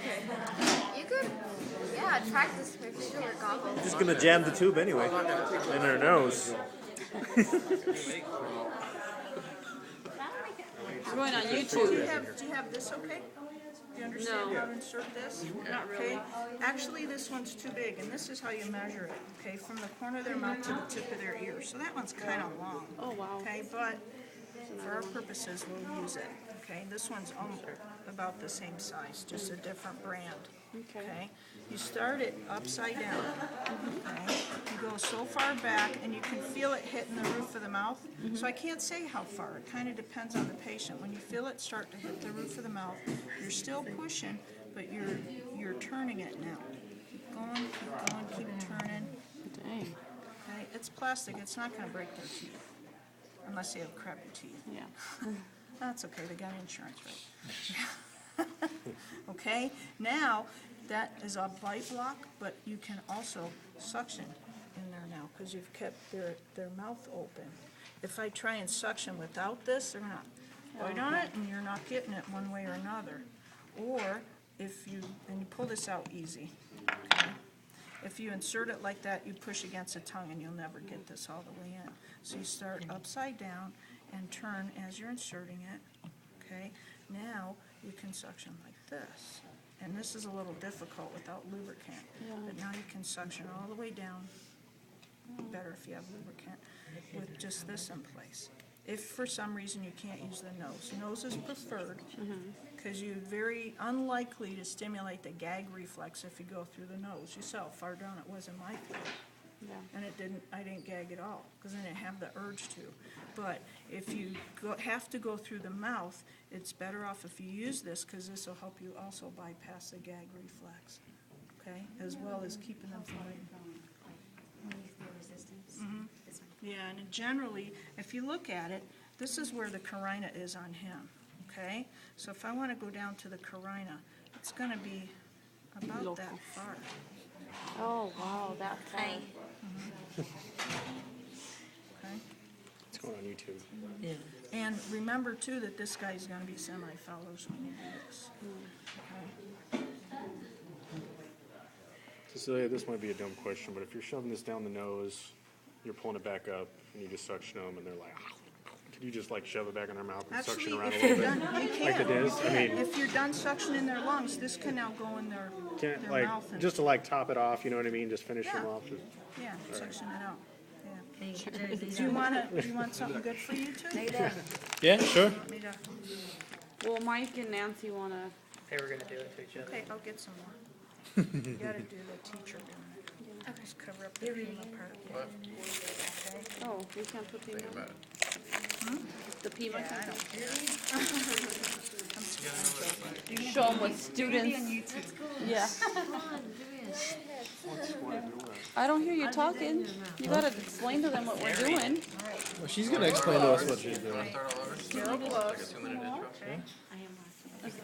Okay. You could, yeah, practice with sure goggles. Just gonna jam the tube anyway in her nose. We're going on Do YouTube. you have this okay? Do you understand how to insert this? Not really. Okay. Actually, this one's too big, and this is how you measure it. Okay, from the corner of their mouth to the tip of their ear. So that one's kind of long. Oh, wow. Okay, but for our purposes, we'll use it. Okay, this one's about the same size, just a different brand. Okay. You start it upside down. Okay, you go so far back, and you can feel it hitting the roof of the mouth. So I can't say how far. It kind of depends on the patient. When you feel it start to hit the roof of the mouth, you're still pushing, but you're turning it now. Keep going, keep turning. Dang. Okay, it's plastic. It's not going to break their teeth, unless they have crappy teeth. Yeah. That's okay, they got insurance, right? Okay, now that is a bite block, but you can also suction in there now because you've kept their mouth open. If I try and suction without this, they're not bite on it and you're not getting it one way or another. Or if you pull this out easy, okay? If you insert it like that, you push against the tongue and you'll never get this all the way in. So you start upside down and turn as you're inserting it, okay? Now you can suction like this. And this is a little difficult without lubricant, but now you can suction all the way down. Better if you have lubricant with just this in place. If for some reason you can't use the nose. Nose is preferred because you're very unlikely to stimulate the gag reflex if you go through the nose. You saw how far down it was in my throat. Yeah. And I didn't gag at all because I didn't have the urge to. But if you have to go through the mouth, it's better off if you use this because this will help you also bypass the gag reflex, okay? As well as keeping them from Yeah, and generally, if you look at it, this is where the carina is on him, okay? So if I want to go down to the carina, it's going to be about that far. Oh, wow, that far. Okay? It's going on YouTube. Yeah. And remember, too, that this guy's going to be semi-fallows when you do this. Okay? Cecilia, this might be a dumb question, but if you're shoving this down the nose, you're pulling it back up, and you just suction them, and they're like, could you just like shove it back in their mouth and suction Actually, around a if little you're bit? done, you can. Like it is? I mean, If you're done suctioning their lungs, this can now go in their like, mouth and, just to like top it off, you know what I mean? Just finish them Yeah. off. Just, yeah, suction it out. Yeah. Hey, Do you want something good for you too? yeah, sure. Want me to- Well, Mike and Nancy want to. They were gonna do it to each other. Okay, I'll get some more. You gotta do the teacher doing it. Just cover up the FEMA part. Okay? Oh, we can't put Pima. The Pima Yeah, I can don't care. show them with students. Yeah. I don't hear you talking. You gotta explain to them what we're doing. Well, she's going to explain to us what she's doing. Still close. You can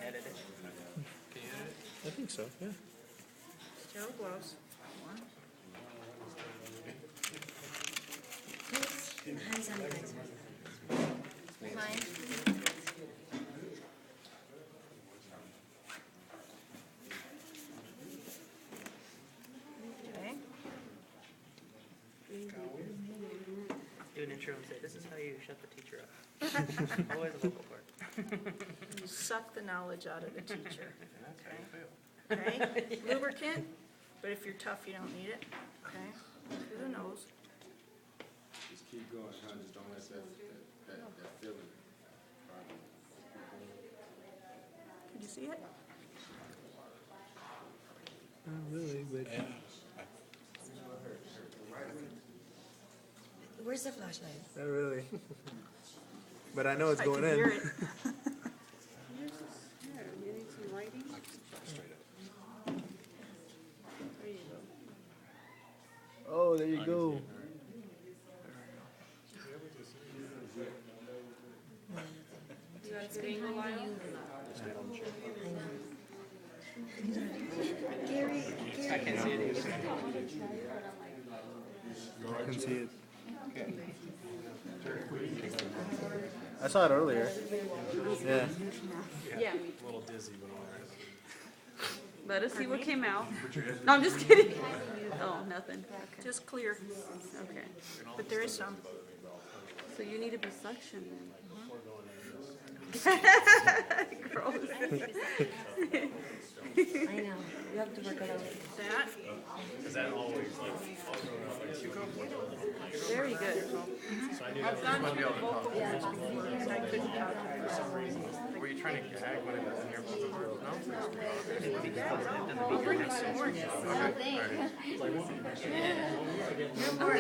edit it. I think so, yeah. Still close. One. Okay. Do an intro and say, this is how you shut the teacher up. Always a vocal part. Suck the knowledge out of the teacher. Okay? Okay? Lubricant, but if you're tough, you don't need it. Okay? Through the nose. Just keep going, huh? Just don't let that feeling. Can you see it? Not really, but... Where's the flashlight? Not really. But I know it's I going can in. hear it. You need some lighting? There you go. Oh, there you go. You guys getting a while? Gary, I can see it. I can see it. I saw it earlier. Yeah. Yeah. A little dizzy, but all right. Let us see what came out. No, I'm just kidding. Oh, nothing. Just clear, Okay. but there is some. So you need to be suctioned then. Gross. I know. You have to work it out. That, Very good. I've done vocal cords before, and I couldn't touch it for some reason. Were you trying to gag when it was in your mouth? I'll bring you some more. You're more